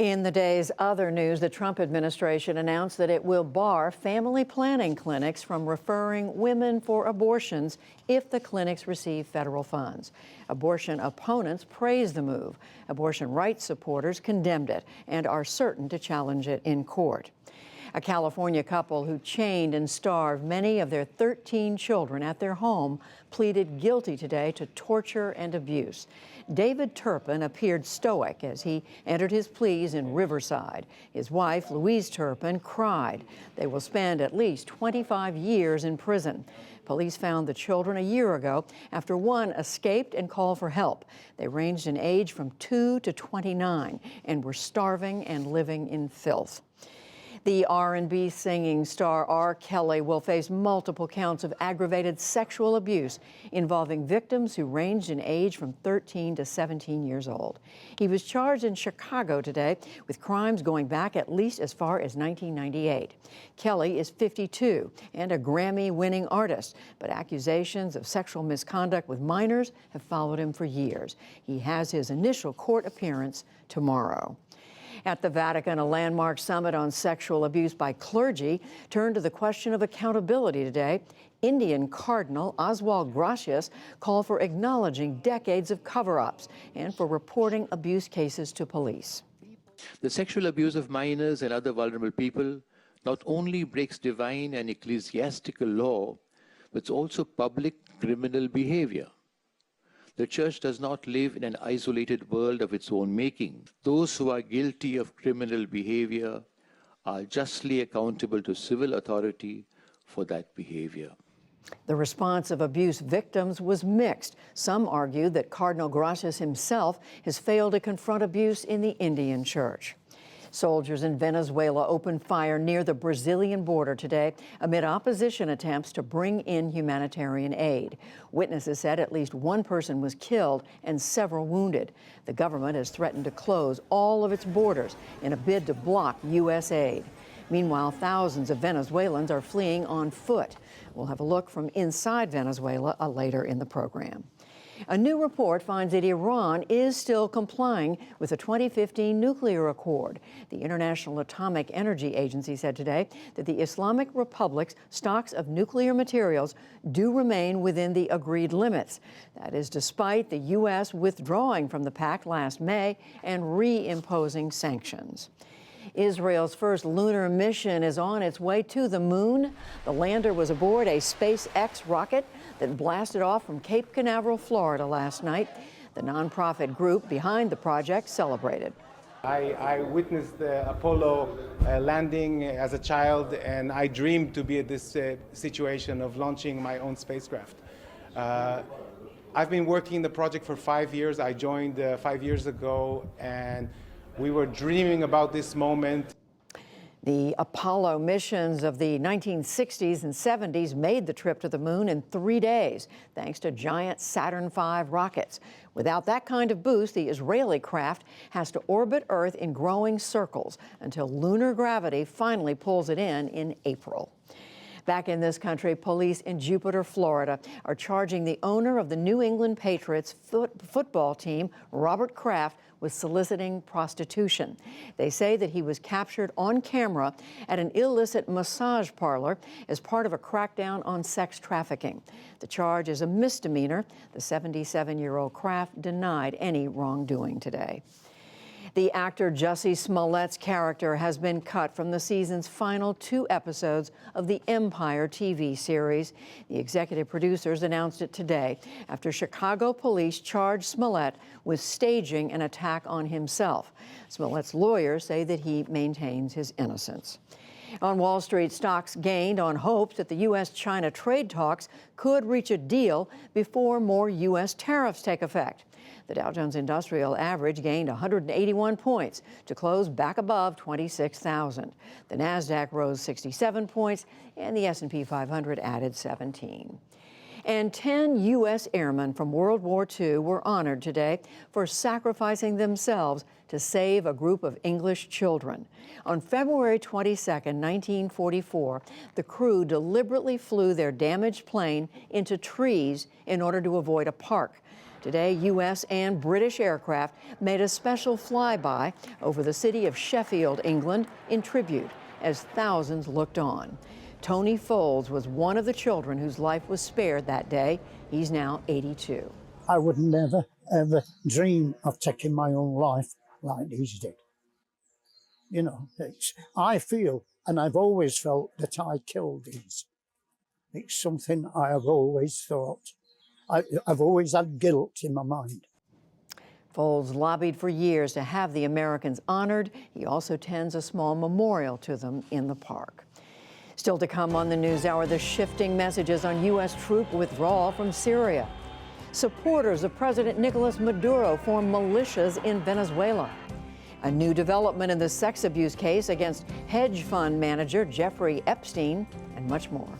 In the day's other news, the Trump administration announced that it will bar family planning clinics from referring women for abortions if the clinics receive federal funds. Abortion opponents praised the move. Abortion rights supporters condemned it and are certain to challenge it in court. A California couple who chained and starved many of their 13 children at their home pleaded guilty today to torture and abuse. David Turpin appeared stoic as he entered his pleas in Riverside. His wife, Louise Turpin, cried. They will spend at least 25 years in prison. Police found the children a year ago after one escaped and called for help. They ranged in age from 2 to 29 and were starving and living in filth. The R&B singing star R. Kelly will face multiple counts of aggravated sexual abuse involving victims who ranged in age from 13 to 17 years old. He was charged in Chicago today with crimes going back at least as far as 1998. Kelly is 52 and a Grammy-winning artist, but accusations of sexual misconduct with minors have followed him for years. He has his initial court appearance tomorrow. At the Vatican, a landmark summit on sexual abuse by clergy turned to the question of accountability today. Indian Cardinal Oswald Gracias called for acknowledging decades of cover-ups and for reporting abuse cases to police. The sexual abuse of minors and other vulnerable people not only breaks divine and ecclesiastical law, but it's also public criminal behavior. The Church does not live in an isolated world of its own making. Those who are guilty of criminal behavior are justly accountable to civil authority for that behavior. The response of abuse victims was mixed. Some argued that Cardinal Gracias himself has failed to confront abuse in the Indian Church. Soldiers in Venezuela opened fire near the Brazilian border today amid opposition attempts to bring in humanitarian aid. Witnesses said at least one person was killed and several wounded. The government has threatened to close all of its borders in a bid to block U.S. aid. Meanwhile, thousands of Venezuelans are fleeing on foot. We'll have a look from inside Venezuela later in the program. A new report finds that Iran is still complying with the 2015 nuclear accord. The International Atomic Energy Agency said today that the Islamic Republic's stocks of nuclear materials do remain within the agreed limits. That is despite the U.S. withdrawing from the pact last May and reimposing sanctions. Israel's first lunar mission is on its way to the moon. The lander was aboard a SpaceX rocket that blasted off from Cape Canaveral, Florida last night. The nonprofit group behind the project celebrated. I witnessed the Apollo landing as a child, and I dreamed to be at this situation of launching my own spacecraft. I've been working the project for 5 years. I joined 5 years ago, and we were dreaming about this moment. The Apollo missions of the 1960s and 70s made the trip to the moon in 3 days, thanks to giant Saturn V rockets. Without that kind of boost, the Israeli craft has to orbit Earth in growing circles until lunar gravity finally pulls it in April. Back in this country, police in Jupiter, Florida, are charging the owner of the New England Patriots football team, Robert Kraft, with soliciting prostitution. They say that he was captured on camera at an illicit massage parlor as part of a crackdown on sex trafficking. The charge is a misdemeanor. The 77-year-old Kraft denied any wrongdoing today. The actor Jussie Smollett's character has been cut from the season's final 2 episodes of the Empire TV series. The executive producers announced it today after Chicago police charged Smollett with staging an attack on himself. Smollett's lawyers say that he maintains his innocence. On Wall Street, stocks gained on hopes that the U.S.-China trade talks could reach a deal before more U.S. tariffs take effect. The Dow Jones Industrial Average gained 181 points to close back above 26,000. The Nasdaq rose 67 points, and the S&P 500 added 17. And 10 U.S. airmen from World War II were honored today for sacrificing themselves to save a group of English children. On February 22, 1944, the crew deliberately flew their damaged plane into trees in order to avoid a park. Today, U.S. and British aircraft made a special flyby over the city of Sheffield, England, in tribute as thousands looked on. Tony Foles was one of the children whose life was spared that day. He's now 82. I would never, ever dream of taking my own life like these did. You know, I feel, and I've always felt, that I killed these. It's something I have always thought. I've always had guilt in my mind. Foles lobbied for years to have the Americans honored. He also tends a small memorial to them in the park. Still to come on the NewsHour, the shifting messages on U.S. troop withdrawal from Syria. Supporters of President Nicolas Maduro form militias in Venezuela. A new development in the sex abuse case against hedge fund manager Jeffrey Epstein, and much more.